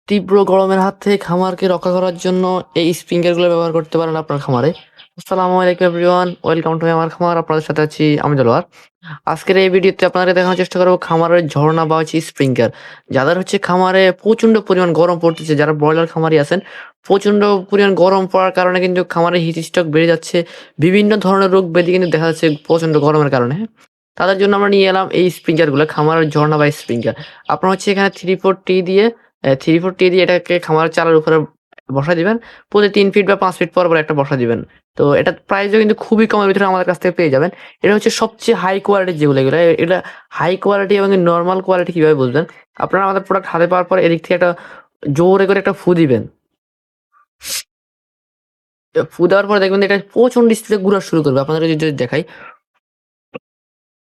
তীব্র গরমের হাত থেকে খামারকে রক্ষা করার জন্য এই স্প্রিংকলারগুলো ব্যবহার করতে পারেন আপনার খামারে। আসসালামু আলাইকুম এভরিওয়ান, ওয়েলকাম টু আমার খামার। আপনাদের সাথে আছি আমি দেলোয়ার। আজকের এই ভিডিওতে আপনাদের দেখানোর চেষ্টা করব খামারের ঝর্ণা বা স্প্রিংকলার। যাদের খামারে প্রচণ্ড পরিমাণ গরম পড়তেছে, যারা ব্রয়লার খামারি আছেন, প্রচণ্ড পরিমাণ গরম পড়ার কারণে কিন্তু খামারে হিট স্ট্রোক বেড়ে যাচ্ছে। বিভিন্ন ধরনের রোগ ব্যাধি কিন্তু দেখা যাচ্ছে প্রচণ্ড গরমের কারণে, হ্যাঁ? তাদের জন্য আমরা নিয়ে এলাম এই স্প্রিংকলারগুলো, খামারের ঝর্ণা বা স্প্রিংকলার। আপনার এখানে 3-4 টি দিয়ে 3-4 টি দিয়ে এটাকে খামারের চালের উপরে বসায় দিবেন। প্রতি ৩ ফিট বা ৫ ফিট পর একটা বসায় দিবেন। তো এটার প্রাইসও কিন্তু খুবই কমের ভিতরে আমাদের কাছ থেকে পেয়ে যাবেন। এটা সবচেয়ে হাই কোয়ালিটির যেগুলো এগুলো, এটা হাই কোয়ালিটি এবং নরমাল কোয়ালিটি কিভাবে বুঝবেন? আপনারা আমাদের প্রোডাক্ট হাতে পাওয়ার পর এদিক থেকে একটা জোরে করে একটা ফু দিবেন। ফু দেওয়ার পরে দেখবেন এটা প্রচন্ড স্পিডে ঘুরা শুরু করবে। আপনাদেরকে যদি দেখাই,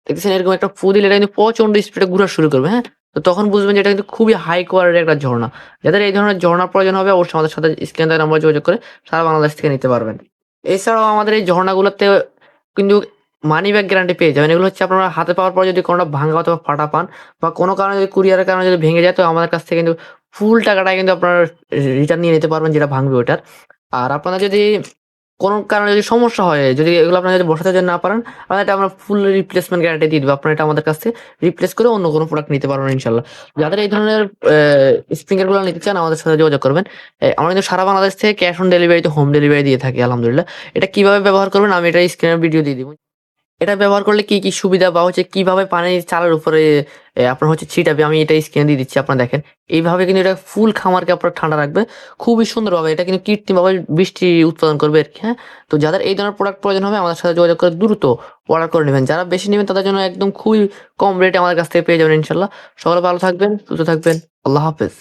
দেখতেছেন এরকম একটা ফু দিলে এটা কিন্তু প্রচন্ড স্পিডে ঘুরা শুরু করবে, হ্যাঁ? তো তখন বুঝবেন যে এটা কিন্তু খুবই হাই কোয়ালিটির একটা ঝর্ণা। যাদের এই ধরনের ঝর্ণার প্রয়োজন হবে অবশ্যই আমাদের সাথে স্ক্রিনে দেওয়া নাম্বারে যোগাযোগ করে সারা বাংলাদেশ থেকে নিতে পারবেন। এছাড়াও আমাদের এই ঝর্ণাগুলোতে কিন্তু মানি ব্যাক গ্যারান্টি পেয়ে যাবেন। এগুলো আপনারা হাতে পাওয়ার পর যদি কোনটা ভাঙা অথবা ফাটা পান বা কোনো কারণে যদি কুরিয়ারের কারণে যদি ভেঙে যায়, তো আমাদের কাছ থেকে কিন্তু ফুল টাকাটাই কিন্তু আপনারা রিটার্ন নিয়ে নিতে পারবেন, যেটা ভাঙবে ওটার। আর আপনারা যদি কোনো কারণে যদি সমস্যা হয়, যদি এগুলো আপনারা যদি বসাতে যদি না পারেন, এটা আমরা ফুল রিপ্লেসমেন্ট গ্যারান্টি দিয়ে দিব। আপনারা এটা আমাদের কাছ থেকে রিপ্লেস করে অন্য কোনো প্রোডাক্ট নিতে পারবেন ইনশাআল্লাহ। যাদের এই ধরনের স্প্রিংকলার গুলো নিতে চান আমাদের সাথে যোগাযোগ করবেন। আমরা কিন্তু সারা বাংলাদেশ থেকে ক্যাশ অন ডেলিভারিতে হোম ডেলিভারি দিয়ে থাকি আলহামদুলিল্লাহ। এটা কিভাবে ব্যবহার করবেন আমি এটা স্ক্রিনে ভিডিও দিয়ে দিব। এটা ব্যবহার করলে কি, কি সুবিধা বা কিভাবে পানি চালের উপরে আপনার ছিটাবে, আমি এটা স্ক্রিনে দিয়ে দিচ্ছি আপনারা দেখেন। এইভাবে কিন্তু এটা ফুল খামারকে আপনার ঠান্ডা রাখবে খুবই সুন্দরভাবে। এটা কিন্তু কৃত্রিমভাবে বৃষ্টি উৎপাদন করবে আরকি, হ্যাঁ? তো যাদের এই ধরনের প্রোডাক্ট প্রয়োজন হবে আমাদের সাথে যোগাযোগ করে দ্রুত অর্ডার করে নিবেন। যারা বেশি নিবেন তাদের জন্য একদম খুবই কম রেটে আমাদের কাছ থেকে পেয়ে যাবেন ইনশাআল্লাহ। সকলে ভালো থাকবেন, সুস্থ থাকবেন। আল্লাহ হাফেজ।